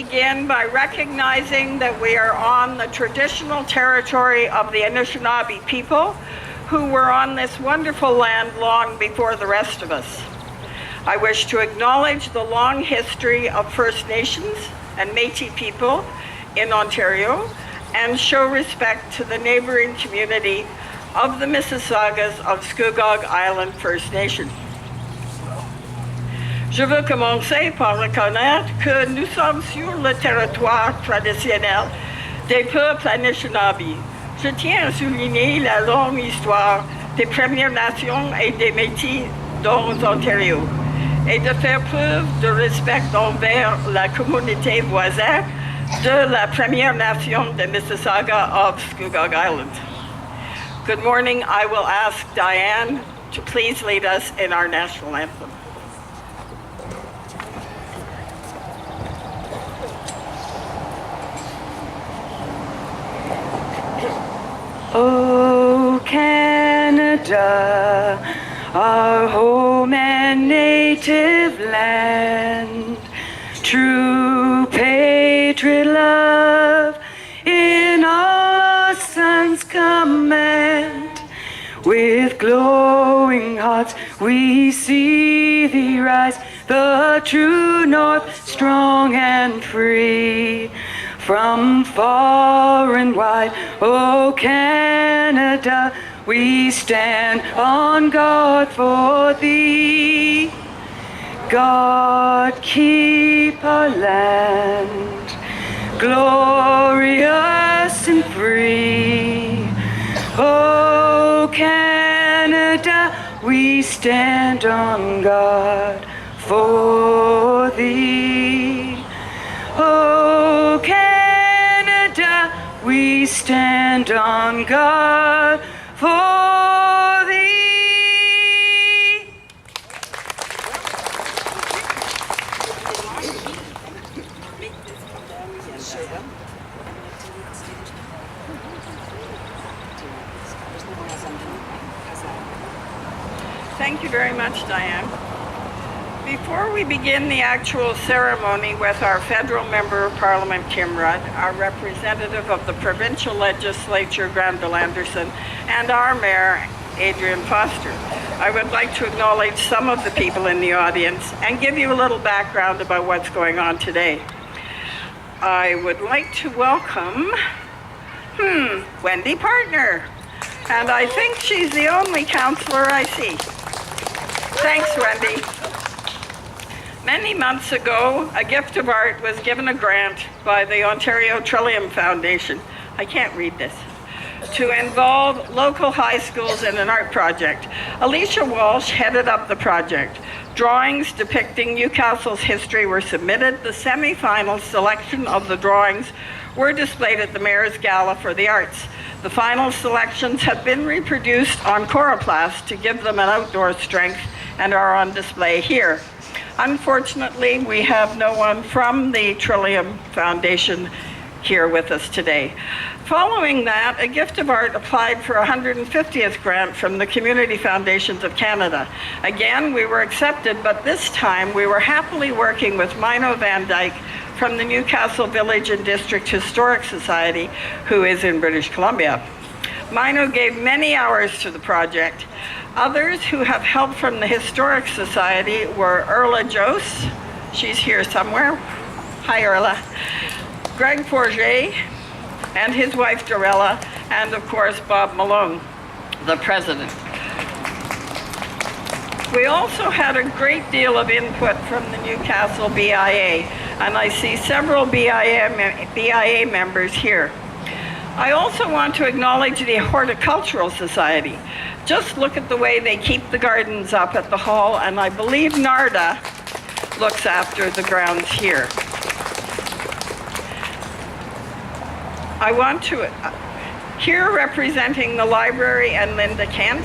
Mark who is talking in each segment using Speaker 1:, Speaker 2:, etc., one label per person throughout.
Speaker 1: begin by recognizing that we are on the traditional territory of the Anishinaabe people who were on this wonderful land long before the rest of us. I wish to acknowledge the long history of First Nations and Métis people in Ontario and show respect to the neighboring community of the Mississaugas of Scugog Island First Nation. Je veux commencer par reconnaître que nous sommes sur le territoire traditionnel des peuples Anishinaabe. Je tiens à souligner la longue histoire des Premières Nations et des Métis dans l'Ontario et de faire preuve de respect envers la communauté voisine de la Première Nation de Mississauga of Scugog Island. Good morning. I will ask Diane to please lead us in our national anthem.
Speaker 2: Oh, Canada, our home and native land, true patriot love in all our sons' command. With glowing hearts we see thee rise, the true north, strong and free. From far and wide, oh Canada, we stand on guard for thee. God, keep our land glorious and free. Oh Canada, we stand on guard for thee. Oh Canada, we stand on guard for thee.
Speaker 1: Thank you very much, Diane. Before we begin the actual ceremony with our federal member of parliament, Kim Rudd, our representative of the provincial legislature, Granville Anderson, and our mayor, Adrian Foster, I would like to acknowledge some of the people in the audience and give you a little background about what's going on today. I would like to welcome, Wendy Partner, and I think she's the only councillor I see. Thanks, Wendy. Many months ago, a gift of art was given a grant by the Ontario Trillium Foundation, I can't read this, to involve local high schools in an art project. Alicia Walsh headed up the project. Drawings depicting Newcastle's history were submitted. The semi-final selection of the drawings were displayed at the Mayor's Gala for the Arts. The final selections have been reproduced on coroplast to give them an outdoor strength and are on display here. Unfortunately, we have no one from the Trillium Foundation here with us today. Following that, a gift of art applied for a 150th grant from the Community Foundations of Canada. Again, we were accepted, but this time we were happily working with Mino Van Dyke from the Newcastle Village and District Historic Society, who is in British Columbia. Mino gave many hours to the project. Others who have help from the Historic Society were Erla Jose, she's here somewhere. Hi, Erla. Greg Forget and his wife Dorella, and of course Bob Malone, the president. We also had a great deal of input from the Newcastle BIA, and I see several BIA members here. I also want to acknowledge the Horticultural Society. Just look at the way they keep the gardens up at the hall, and I believe Narda looks after the grounds here. I want to, here representing the library and Linda Kent,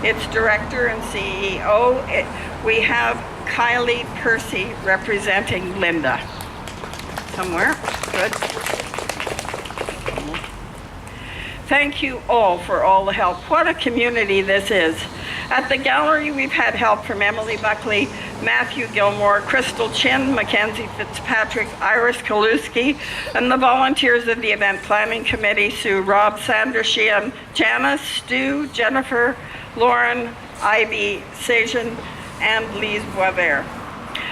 Speaker 1: its director and CEO, we have Kylie Percy representing Linda. Somewhere, good. Thank you all for all the help. What a community this is. At the gallery, we've had help from Emily Buckley, Matthew Gilmore, Crystal Chin, Mackenzie Fitzpatrick, Iris Kaluski, and the volunteers of the Event Planning Committee, Sue, Rob, Sandra, Sheehan, Janice, Stu, Jennifer, Lauren, Ivy, Sajan, and Lise Boisvert.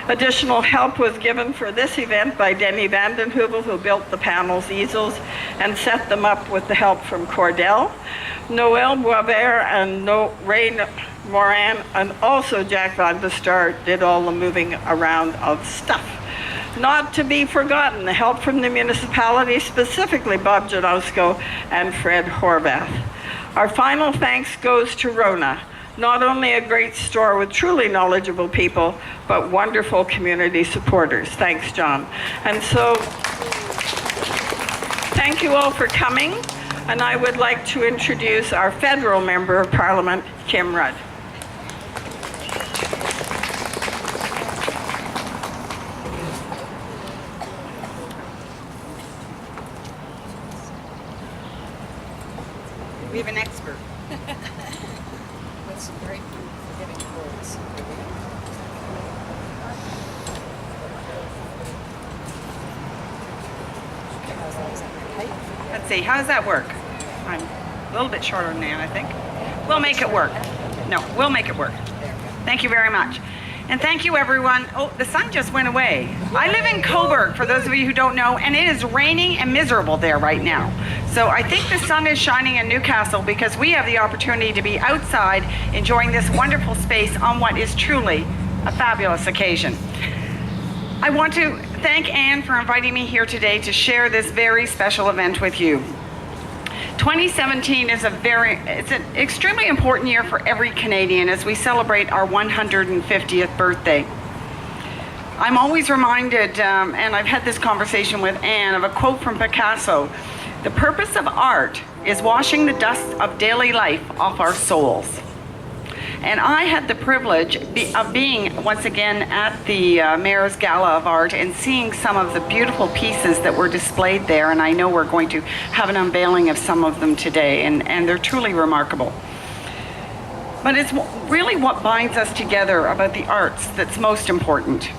Speaker 1: Additional help was given for this event by Denny Vandenheuvel, who built the panels, easels, and set them up with the help from Cordell. Noel Boisvert and Ray Moran, and also Jack Van de Star did all the moving around of stuff. Not to be forgotten, the help from the municipality, specifically Bob Janowsko and Fred Horvath. Our final thanks goes to Rona. Not only a great store with truly knowledgeable people, but wonderful community supporters. Thanks, John. And so, thank you all for coming. And I would like to introduce our federal member of parliament, Kim Rudd.
Speaker 3: We have an expert. With some great giving words. Let's see, how does that work? I'm a little bit shorter than that, I think. We'll make it work. No, we'll make it work. Thank you very much. And thank you, everyone. Oh, the sun just went away. I live in Coburg, for those of you who don't know, and it is raining and miserable there right now. So I think the sun is shining in Newcastle because we have the opportunity to be outside enjoying this wonderful space on what is truly a fabulous occasion. I want to thank Anne for inviting me here today to share this very special event with you. 2017 is it's an extremely important year for every Canadian as we celebrate our 150th birthday. I'm always reminded, and I've had this conversation with Anne, of a quote from Picasso: "The purpose of art is washing the dust of daily life off our souls." And I had the privilege of being once again at the Mayor's Gala of Art and seeing some of the beautiful pieces that were displayed there, and I know we're going to have an unveiling of some of them today, and they're truly remarkable. But it's really what binds us together about the arts that's most important,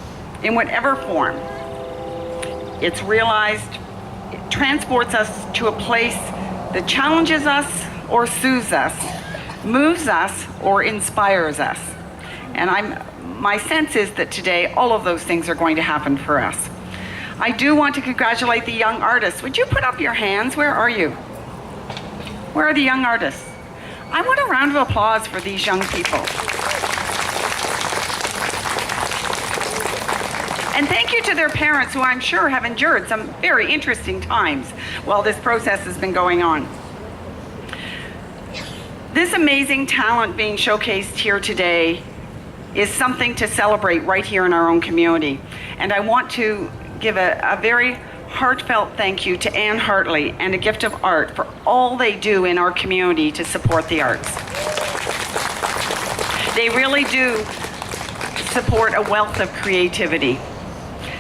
Speaker 3: in whatever form it's realized. It transports us to a place that challenges us or soothes us, moves us or inspires us. And my sense is that today all of those things are going to happen for us. I do want to congratulate the young artists. Would you put up your hands? Where are you? Where are the young artists? I want a round of applause for these young people. And thank you to their parents, who I'm sure have endured some very interesting times while this process has been going on. This amazing talent being showcased here today is something to celebrate right here in our own community. And I want to give a very heartfelt thank you to Anne Hartley and A Gift of Art for all they do in our community to support the arts. They really do support a wealth of creativity.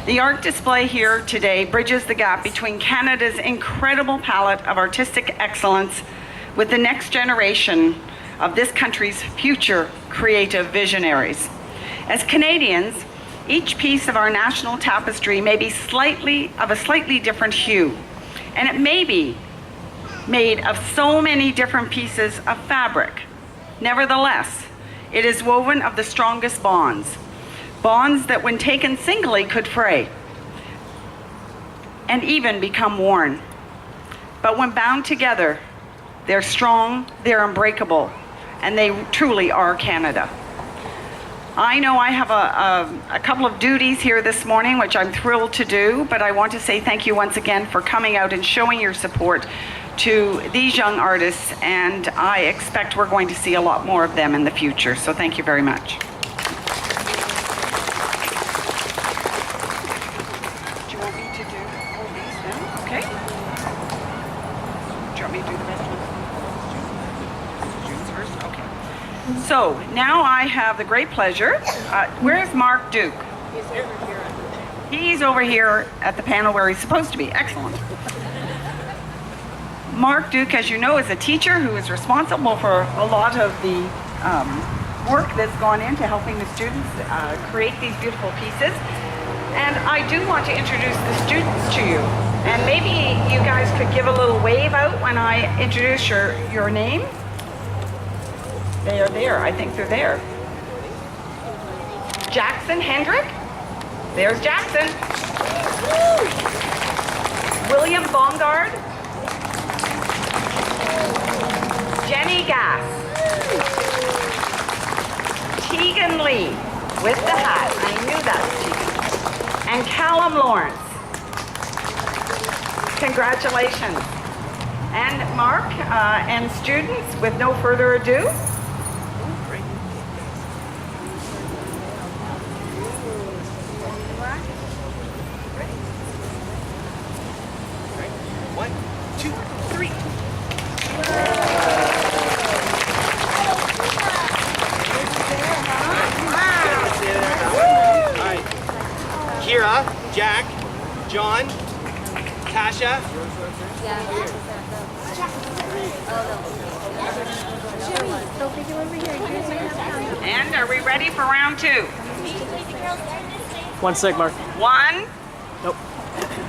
Speaker 3: The art display here today bridges the gap between Canada's incredible palette of artistic excellence with the next generation of this country's future creative visionaries. As Canadians, each piece of our national tapestry may be of a slightly different hue, and it may be made of so many different pieces of fabric. Nevertheless, it is woven of the strongest bonds, bonds that when taken singly could fray and even become worn. But when bound together, they're strong, they're unbreakable, and they truly are Canada. I know I have a couple of duties here this morning, which I'm thrilled to do, but I want to say thank you once again for coming out and showing your support to these young artists, and I expect we're going to see a lot more of them in the future, so thank you very much. Do you want me to do all these now? Okay. Do you want me to do the rest of them? June's first? Okay. So now I have the great pleasure. Where's Mark Duke?
Speaker 1: He's over here.
Speaker 3: He's over here at the panel where he's supposed to be. Excellent. Mark Duke, as you know, is a teacher who is responsible for a lot of the work that's gone into helping the students create these beautiful pieces. And I do want to introduce the students to you. And maybe you guys could give a little wave out when I introduce your name. They are there. I think they're there. Jackson Hendrick. There's Jackson. William Bongard. Jenny Gass. Tegan Lee with the hat. I knew that was Tegan. And Callum Lawrence. Congratulations. And Mark and students, with no further ado.
Speaker 4: One, two, three. Kira, Jack, John, Tasha.
Speaker 3: And are we ready for round two?
Speaker 4: 1 sec, Mark.
Speaker 3: 1,
Speaker 4: Nope.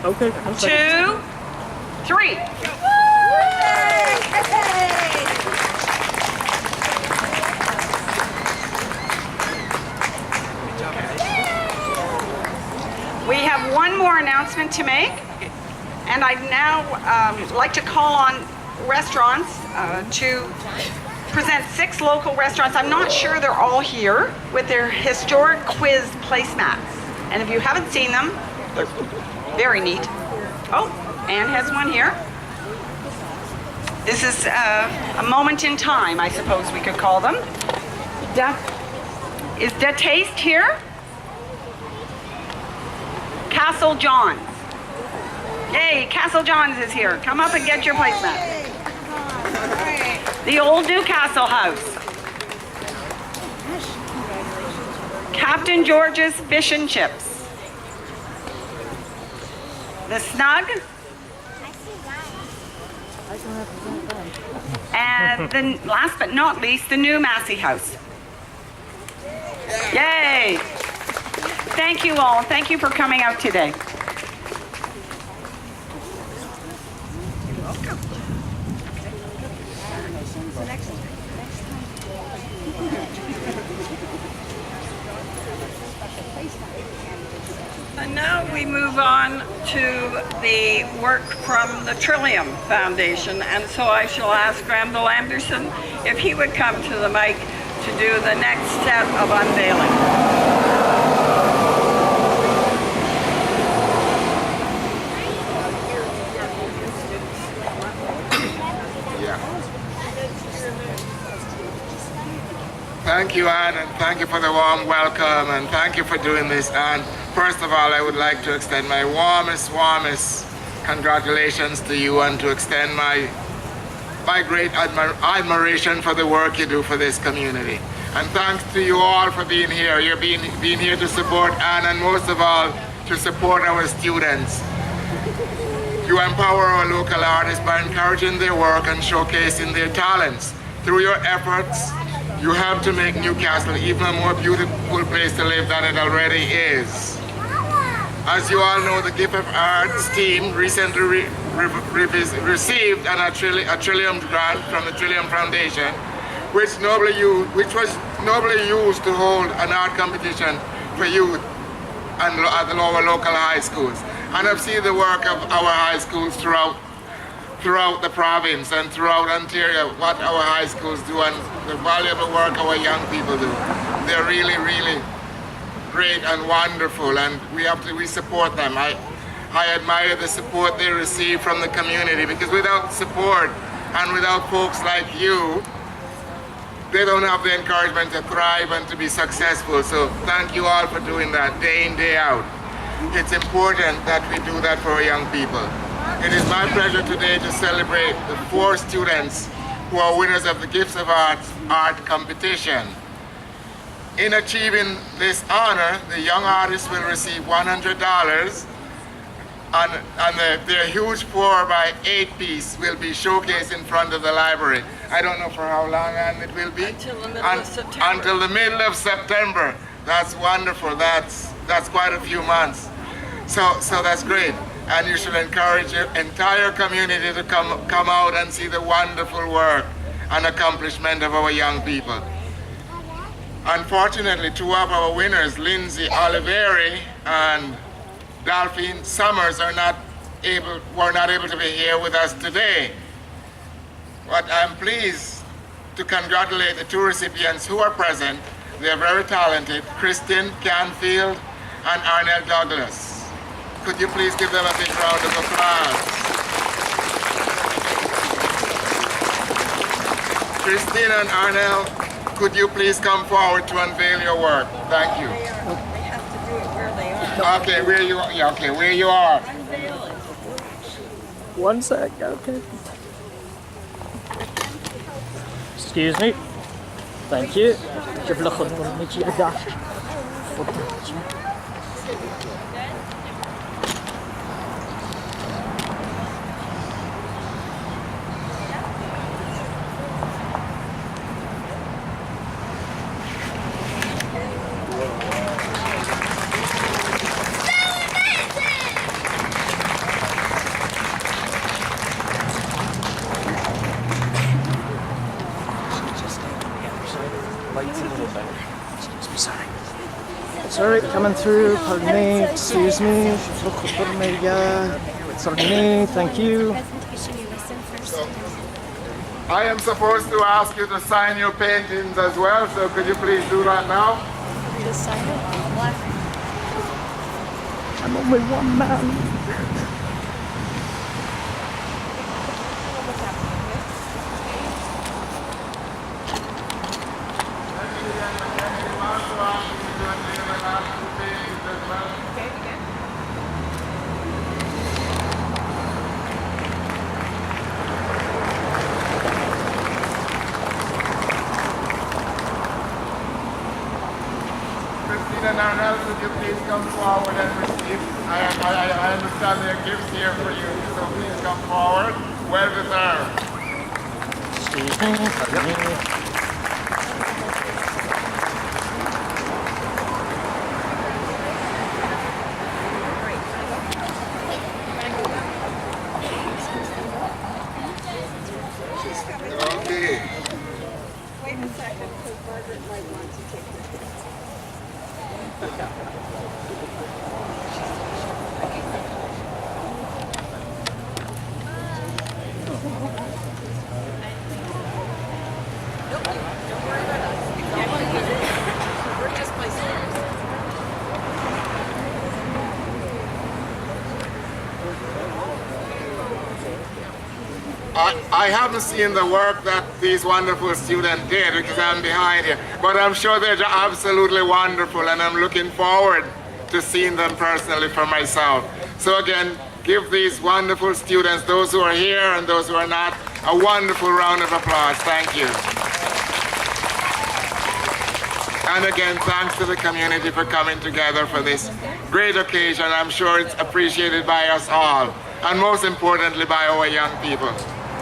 Speaker 4: Okay.
Speaker 3: 2, 3. We have one more announcement to make, and I'd now like to call on restaurants to present 6 local restaurants. I'm not sure they're all here with their historic quiz placemats. And if you haven't seen them, they're very neat. Oh, Anne has one here. This is a moment in time, I suppose we could call them. Is Da Taste here? Castle John's. Yay, Castle John's is here. Come up and get your placemat. The Old Newcastle House. Captain George's Fish and Chips. The Snug. And then last but not least, the new Massey House. Yay! Thank you all. Thank you for coming out today.
Speaker 1: And now we move on to the work from the Trillium Foundation, and so I shall ask Randall Anderson if he would come to the mic to do the next set of unveiling.
Speaker 5: Thank you, Anne, and thank you for the warm welcome, and thank you for doing this. And first of all, I would like to extend my warmest congratulations to you, and to extend my great admiration for the work you do for this community. And thanks to you all for being here. You're being here to support Anne, and most of all, to support our students. You empower our local artists by encouraging their work and showcasing their talents. Through your efforts, you help to make Newcastle even a more beautiful place to live than it already is. As you all know, the Gift of Arts team recently received a Trillium grant from the Trillium Foundation, which was nobly used to hold an art competition for youth at the lower local high schools. And I've seen the work of our high schools throughout the province and throughout Ontario, what our high schools do and the valuable work our young people do. They're really, really great and wonderful, and we support them. I admire the support they receive from the community, because without support and without folks like you, they don't have the encouragement to thrive and to be successful. So thank you all for doing that day in, day out. It's important that we do that for our young people. It is my pleasure today to celebrate the 4 students who are winners of the Gifts of Arts art competition. In achieving this honor, the young artists will receive $100 their huge 4x8 piece will be showcased in front of the library. I don't know for how long, and it will be
Speaker 1: Until the middle of September.
Speaker 5: Until the middle of September. That's wonderful. That's quite a few months. So that's great. And you should encourage your entire community to come out and see the wonderful work and accomplishment of our young people. Unfortunately, two of our winners, Lindsay Oliveri and Delphine Summers, were not able to be here with us today. But I'm pleased to congratulate the two recipients who are present. They're very talented, Kristen Canfield and Arnell Douglas. Could you please give them a big round of applause? Christine and Arnell, could you please come forward to unveil your work? Thank you.
Speaker 1: They have to do it where they are.
Speaker 5: Okay, where you are. Yeah, okay, where you are.
Speaker 1: Unveil it.
Speaker 4: One sec, okay. Excuse me. Thank you. Sorry, coming through, pardon me, excuse me, pardon me, pardon me, thank you.
Speaker 5: I am supposed to ask you to sign your paintings as well, so could you please do that now?
Speaker 6: Just sign it.
Speaker 4: I'm only one man.
Speaker 5: Christine and Arnell, could you please come forward and receive? I understand there are gifts here for you, so please come forward. Well deserved.
Speaker 4: Excuse me, pardon me.
Speaker 5: Okay.
Speaker 1: Wait a second, because Margaret might want to take her.
Speaker 5: I haven't seen the work that these wonderful students did because I'm behind here, but I'm sure they're absolutely wonderful, and I'm looking forward to seeing them personally for myself. So again, give these wonderful students, those who are here and those who are not, a wonderful round of applause. Thank you. And again, thanks to the community for coming together for this great occasion. I'm sure it's appreciated by us all, and most importantly by our young people.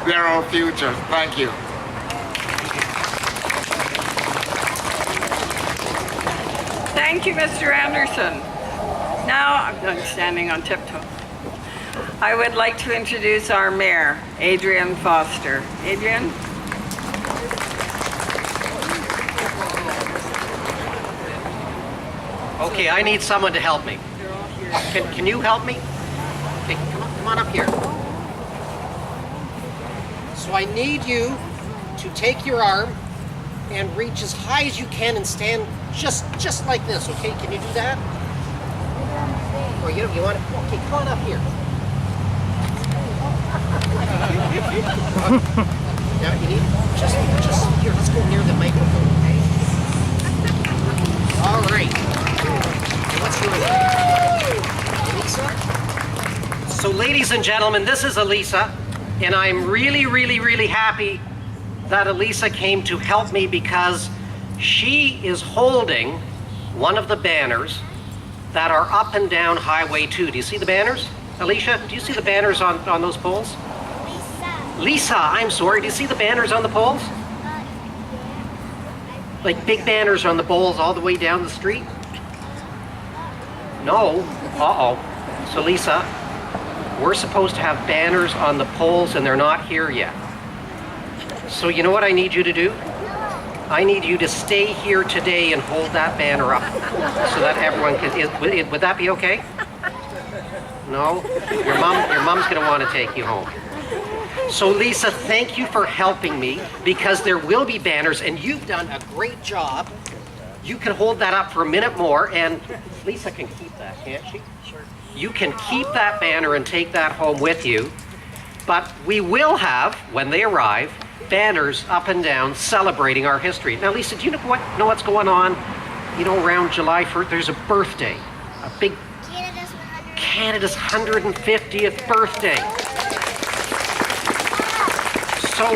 Speaker 5: They're our future. Thank you.
Speaker 1: Thank you, Mr. Anderson. Now, I'm standing on tiptoe. I would like to introduce our mayor, Adrian Foster. Adrian?
Speaker 7: Okay, I need someone to help me. Can you help me? Okay, come on up here. So I need you to take your arm and reach as high as you can and stand just like this, okay? Can you do that? Or you want to, okay, come on up here. Now you need, just here, let's go near the microphone, okay? All right. And what's your name? Elisa? So ladies and gentlemen, this is Elisa, and I'm really happy that Elisa came to help me because she is holding one of the banners that are up and down Highway 2. Do you see the banners? Alicia, do you see the banners on those poles? Lisa, I'm sorry. Do you see the banners on the poles? Like big banners on the poles all the way down the street? No? Uh-oh. So Lisa, we're supposed to have banners on the poles and they're not here yet. So you know what I need you to do? I need you to stay here today and hold that banner up so that everyone can, would that be okay? No? Your mom's gonna want to take you home. So Lisa, thank you for helping me because there will be banners and you've done a great job. You can hold that up for a minute more and Lisa can keep that, can't she? Sure. You can keep that banner and take that home with you. But we will have, when they arrive, banners up and down celebrating our history. Now Lisa, do you know what's going on? You know, around July 1st, there's a birthday. A big Canada's 150th birthday. So,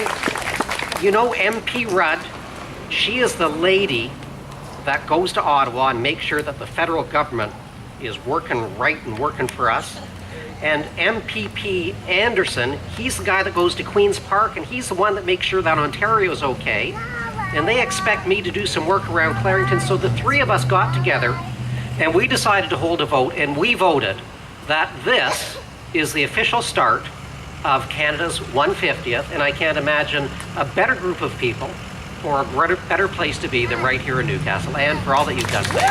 Speaker 7: you know MP Rudd, she is the lady that goes to Ottawa and makes sure that the federal government is working right and working for us. And MPP Anderson, he's the guy that goes to Queen's Park and he's the one that makes sure that Ontario's okay. And they expect me to do some work around Clarington. So the three of us got together and we decided to hold a vote and we voted that this is the official start of Canada's 150th, and I can't imagine a better group of people or a better place to be than right here in Newcastle, and for all that you've done today.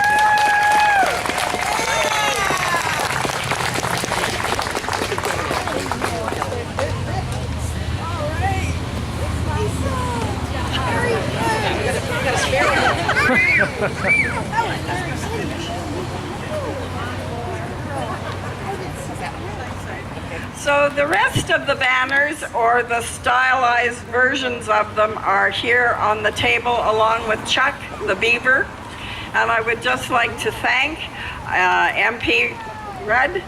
Speaker 1: So the rest of the banners, or the stylized versions of them, are here on the table along with Chuck the Beaver. And I would just like to thank MP Rudd,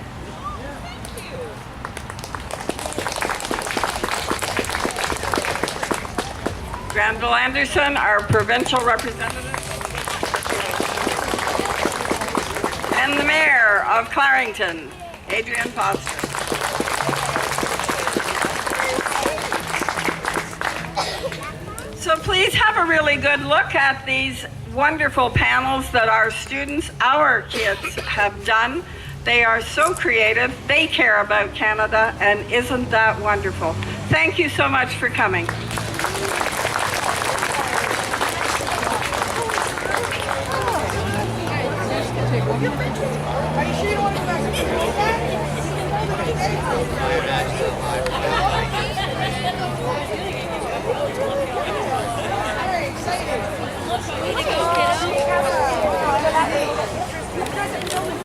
Speaker 1: Granville Anderson, our provincial representative, and the Mayor of Clarington, Adrian Foster. So please have a really good look at these wonderful panels that our students, our kids, have done. They are so creative, they care about Canada, and isn't that wonderful? Thank you so much for coming.
Speaker 7: Are you sure you don't want to go back?